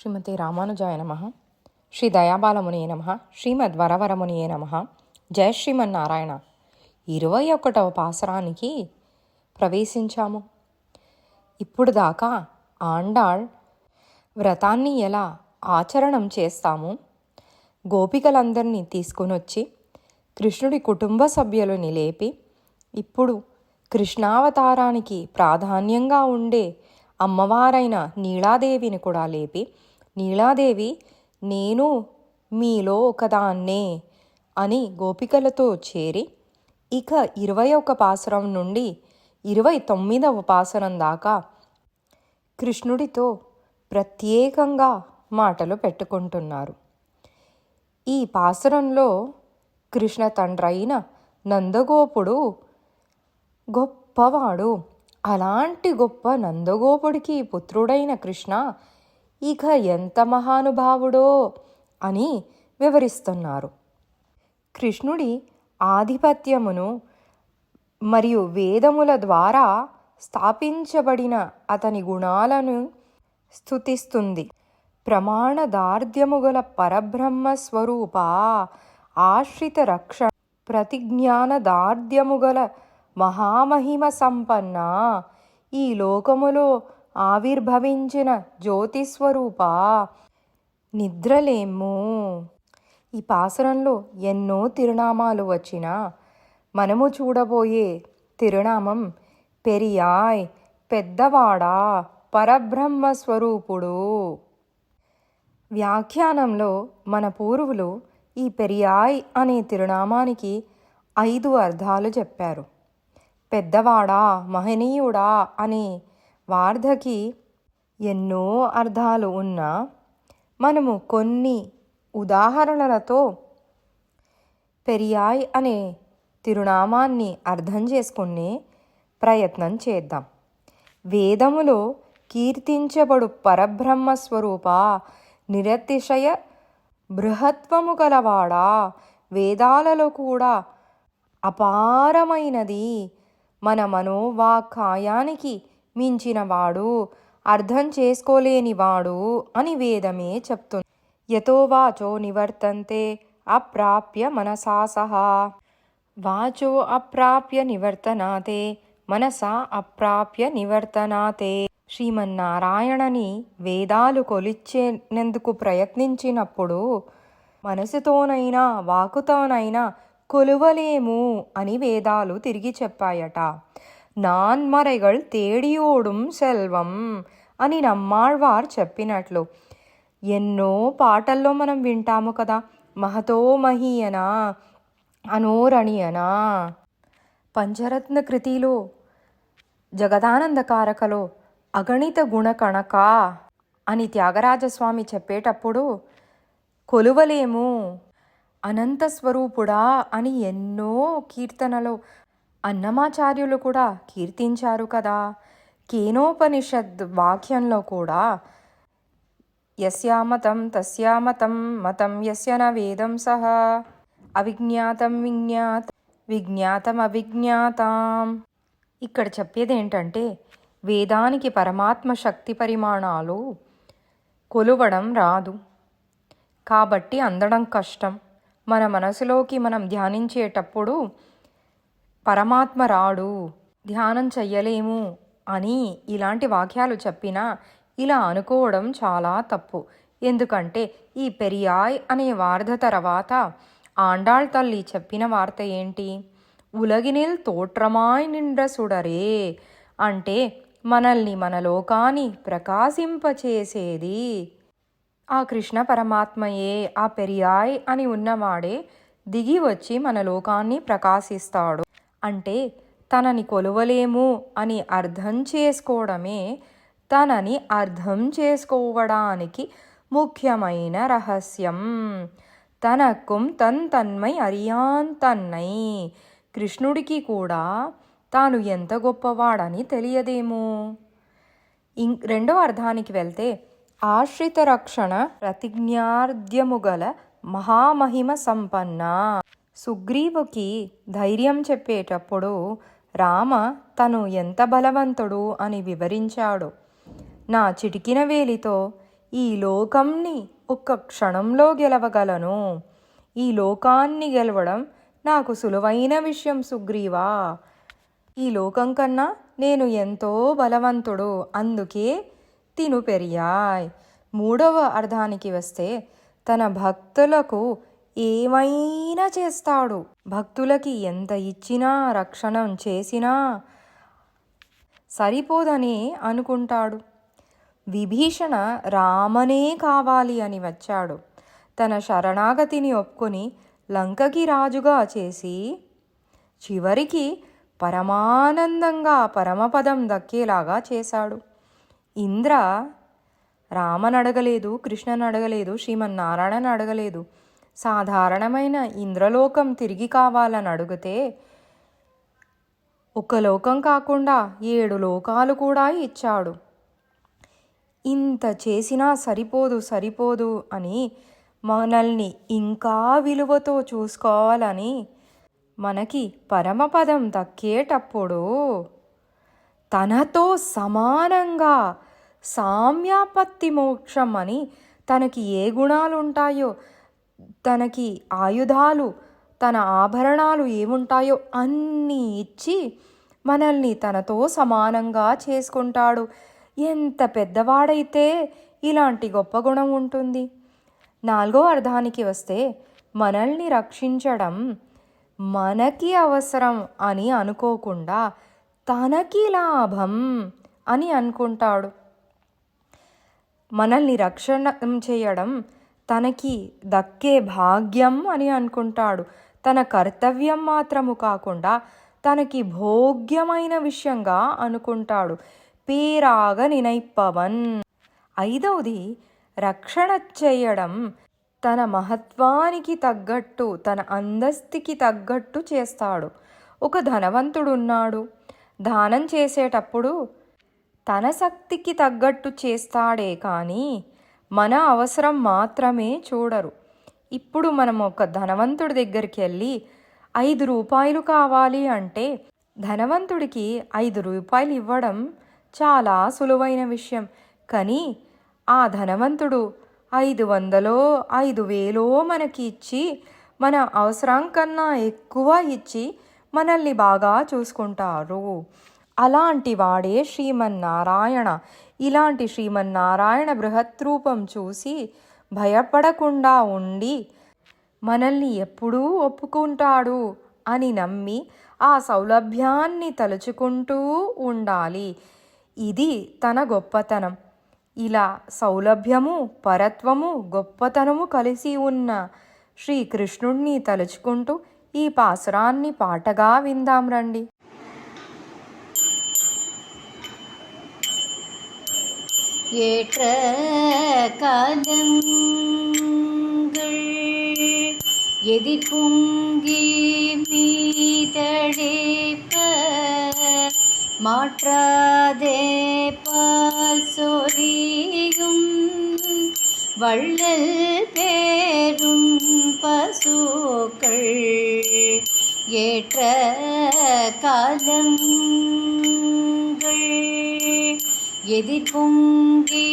శ్రీమతి రామానుజాయ నమః. శ్రీ దయాబాలమునియే నమః. శ్రీమద్వరవరమునియే నమః. జయ శ్రీమన్నారాయణ. 21వ పాసరానికి ప్రవేశించాము. ఇప్పుడు దాకా ఆండాళ్ వ్రతాన్ని ఎలా ఆచరణం చేస్తాము, గోపికలందరినీ తీసుకునొచ్చి కృష్ణుడి కుటుంబ సభ్యులని లేపి, ఇప్పుడు కృష్ణావతారానికి ప్రాధాన్యంగా ఉండే అమ్మవారైన నీలాదేవిని కూడా లేపి, నీలాదేవి నేను మీలో ఒకదాన్నే అని గోపికలతో చేరి, ఇక 21 పాసురం నుండి 29వ పాసురం దాకా కృష్ణుడితో ప్రత్యేకంగా మాటలు పెట్టుకుంటున్నారు. ఈ పాసురంలో కృష్ణ తండ్రైన నందగోపుడు గొప్పవాడు. అలాంటి గొప్ప నందగోపుడికి పుత్రుడైన కృష్ణ ఇక ఎంత మహానుభావుడో అని వివరిస్తున్నారు. కృష్ణుడి ఆధిపత్యమును మరియు వేదముల ద్వారా స్థాపించబడిన అతని గుణాలను స్తుతిస్తుంది. ప్రమాణదార్ఢ్యముగల పరబ్రహ్మ స్వరూప ఆశ్రిత రక్ష ప్రతిజ్ఞానదార్ఢ్యముగల మహామహిమ సంపన్న ఈ లోకములో ఆవిర్భవించిన జ్యోతిస్వరూప నిద్రలేము. ఈ పాసురంలో ఎన్నో తిరునామాలు వచ్చినా మనము చూడబోయే తిరునామం పెరియాయ్, పెద్దవాడా, పరబ్రహ్మ స్వరూపుడు. వ్యాఖ్యానంలో మన పూర్వులు ఈ పెరియాయ్ అనే తిరునామానికి 5 అర్థాలు చెప్పారు. పెద్దవాడా, మహనీయుడా అనే వార్ధకి ఎన్నో అర్థాలు ఉన్నా మనము కొన్ని ఉదాహరణలతో పెరియాయ్ అనే తిరునామాన్ని అర్థం చేసుకునే ప్రయత్నం చేద్దాం. వేదములో కీర్తించబడు పరబ్రహ్మ స్వరూప నిరతిశయ బృహత్వము గలవాడా, వేదాలలో కూడా అపారమైనది, మన మనోవాకాయానికి మించినవాడు, అర్థం చేసుకోలేనివాడు అని వేదమే చెప్తుంది. యతో వాచో నివర్తంతే అప్రాప్య మనసా సహా. వాచో అప్రాప్య నివర్తనాతే మనసా అప్రాప్య నివర్తనాతే. శ్రీమన్నారాయణని వేదాలు కొలిచేందుకు ప్రయత్నించినప్పుడు మనసుతోనైనా వాకుతోనైనా కొలువలేము అని వేదాలు తిరిగి చెప్పాయట. నాన్మறைகள் తేడియోడుం సెల్వం అని నమ్మాళ్వార్ చెప్పినట్లు ఎన్నో పాటల్లో మనం వింటాము కదా. మహతో మహీయనా, అనోరణీయనా, పంచరత్న కృతిలో జగదానందకారకలో అగణిత గుణకణక అని త్యాగరాజస్వామి చెప్పేటప్పుడు కొలువలేము, అనంత స్వరూపుడా అని ఎన్నో కీర్తనలో అన్నమాచార్యులు కూడా కీర్తించారు కదా. కేనోపనిషద్ వాక్యంలో కూడా యస్యామతం తస్యామతం మతం యస్య న వేదం సహ అవిజ్ఞాతం విజ్ఞాత విజ్ఞాతం అవిజ్ఞాతాం. ఇక్కడ చెప్పేది ఏంటంటే వేదానికి పరమాత్మ శక్తి పరిమాణాలు కొలువడం రాదు కాబట్టి అందడం కష్టం. మన మనసులోకి మనం ధ్యానించేటప్పుడు పరమాత్మ రాడు, ధ్యానం చెయ్యలేము అని ఇలాంటి వాక్యాలు చెప్పినా ఇలా అనుకోవడం చాలా తప్పు. ఎందుకంటే ఈ పెరియాయ్ అనే వార్త తర్వాత ఆండాళ్ తల్లి చెప్పిన వార్త ఏంటి? ఉలగినిల్ తోట్రమాయ్ నిండ్ర సుడరే అంటే మనల్ని మన లోకాన్ని ప్రకాశింపచేసేది ఆ కృష్ణ పరమాత్మయే. ఆ పెరియాయ్ అని ఉన్నవాడే దిగి వచ్చి మన లోకాన్ని ప్రకాశిస్తాడు. అంటే తనని కొలువలేము అని అర్థం చేసుకోవడమే తనని అర్థం చేసుకోవడానికి ముఖ్యమైన రహస్యం. తనక్కుం తన్మై అరియాన్ తన్నై. కృష్ణుడికి కూడా తాను ఎంత గొప్పవాడని తెలియదేమో. రెండవ అర్థానికి వెళ్తే ఆశ్రిత రక్షణ ప్రతిజ్ఞార్ధ్యముగల మహామహిమ సంపన్న. సుగ్రీవుకి ధైర్యం చెప్పేటప్పుడు రామ తను ఎంత బలవంతుడు అని వివరించాడు. నా చిటికిన వేలితో ఈ లోకంని ఒక్క క్షణంలో గెలవగలను. ఈ లోకాన్ని గెలవడం నాకు సులువైన విషయం సుగ్రీవా. ఈ లోకం కన్నా నేను ఎంతో బలవంతుడు, అందుకే తిను పెరియాయ్. మూడవ అర్థానికి వస్తే, తన భక్తులకు ఏమైనా చేస్తాడు. భక్తులకి ఎంత ఇచ్చినా రక్షణ చేసినా సరిపోదని అనుకుంటాడు. విభీషణ రామనే కావాలి అని వచ్చాడు. తన శరణాగతిని ఒప్పుకొని లంకకి రాజుగా చేసి చివరికి పరమానందంగా పరమపదం దక్కేలాగా చేశాడు. ఇంద్ర రామని అడగలేదు, కృష్ణని అడగలేదు, శ్రీమన్నారాయణని అడగలేదు. సాధారణమైన ఇంద్రలోకం తిరిగి కావాలని అడిగితే ఒక లోకం కాకుండా 7 లోకాలు కూడా ఇచ్చాడు. ఇంత చేసినా సరిపోదు అని మనల్ని ఇంకా విలువతో చూసుకోవాలని, మనకి పరమపదం దక్కేటప్పుడు తనతో సమానంగా సామ్యాపత్తి మోక్షం అని, తనకి ఏ గుణాలు ఉంటాయో, తనకి ఆయుధాలు, తన ఆభరణాలు ఏముంటాయో అన్నీ ఇచ్చి మనల్ని తనతో సమానంగా చేసుకుంటాడు. ఎంత పెద్దవాడైతే ఇలాంటి గొప్ప గుణం ఉంటుంది. 4వ అర్థానికి వస్తే, మనల్ని రక్షించడం మనకి అవసరం అని అనుకోకుండా తనకి లాభం అని అనుకుంటాడు. మనల్ని రక్షణ చేయడం తనకి దక్కే భాగ్యం అని అనుకుంటాడు. తన కర్తవ్యం మాత్రము కాకుండా తనకి భోగ్యమైన విషయంగా అనుకుంటాడు. పేరాగ నినైప్పవన్. 5వది, రక్షణ చేయడం తన మహత్వానికి తగ్గట్టు, తన అంతస్తుకి తగ్గట్టు చేస్తాడు. ఒక ధనవంతుడున్నాడు. దానం చేసేటప్పుడు తన శక్తికి తగ్గట్టు చేస్తాడే కానీ మన అవసరం మాత్రమే చూడరు. ఇప్పుడు మనం ఒక ధనవంతుడి దగ్గరికి వెళ్ళి 5 రూపాయలు కావాలి అంటే ధనవంతుడికి 5 రూపాయలు ఇవ్వడం చాలా సులువైన విషయం. కానీ ఆ ధనవంతుడు 500 5,000 మనకి ఇచ్చి, మన అవసరం కన్నా ఎక్కువ ఇచ్చి మనల్ని బాగా చూసుకుంటారు. అలాంటి వాడే శ్రీమన్నారాయణ. ఇలాంటి శ్రీమన్నారాయణ బృహత్ రూపం చూసి భయపడకుండా ఉండి మనల్ని ఎప్పుడూ ఒప్పుకుంటాడు అని నమ్మి ఆ సౌలభ్యాన్ని తలుచుకుంటూ ఉండాలి. ఇది తన గొప్పతనం. ఇలా సౌలభ్యము, పరత్వము, గొప్పతనము కలిసి ఉన్న శ్రీకృష్ణుణ్ణి తలుచుకుంటూ ఈ పాసురాన్ని పాటగా విందాం రండి. ஏற்ற காலங்கள் எதிர்பொங்கி மீதழைப்ப மாற்றாதே பால் சொரியும் வள்ளல் பேரும் பசுக்கள் ஏற்ற காலங்கள் எதிர்பொங்கி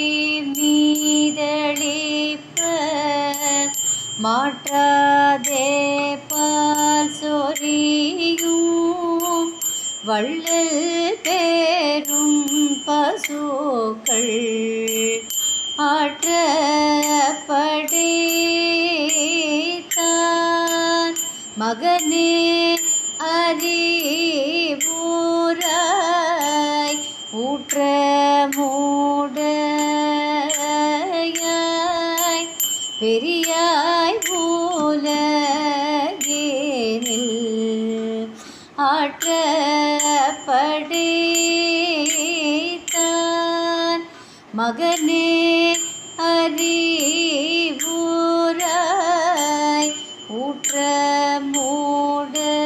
மீதழைப்ப மாற்றாதே பால் சொரியும் வள்ளல் பேரும் பசுக்கள் ஆற்றப்படைத்தான் மகனே அறிவுராய் ஊற்ற மூடையாய் பெரியாய் உலகேனில் ஆற்றப்படைத்தான் மகனே அறிவுராய் ஊற்ற மூடையாய்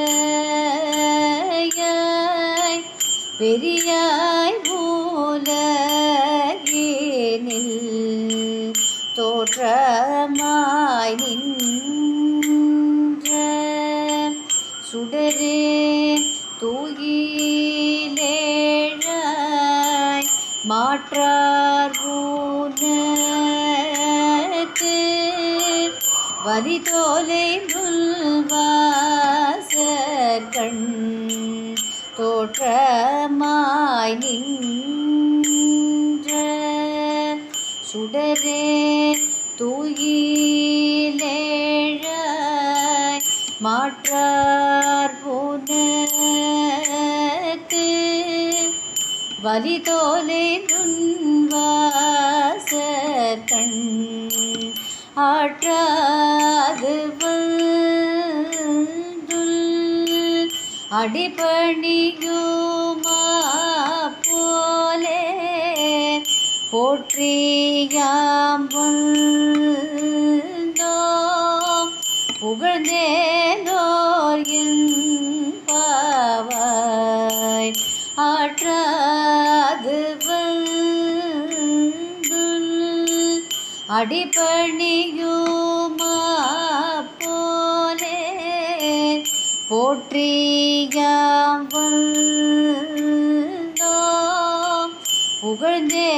பெரியாய் உலகேனில் தோற்றமாய் நின்ற சுடரே தூயிலேழாய். 马扎如呢。வலிதோலை நுள்வாசற்கண் தோற்றமாய் நின்ற சுடரே தூயிலேழாய் மாற்றார் புனக்கு வலிதோலை நுண்வாசற்கண் ஆற்றாது வந்துள் அடிபணியுமா போலே போற்றியாம் வந்தோம் புகழ்ந்தேலோர் என்பாவாய் ஆற்றாது வந்துள் அடிபணியுமா போலே போற்றியாம் வந்தோம் புகழ்ந்தே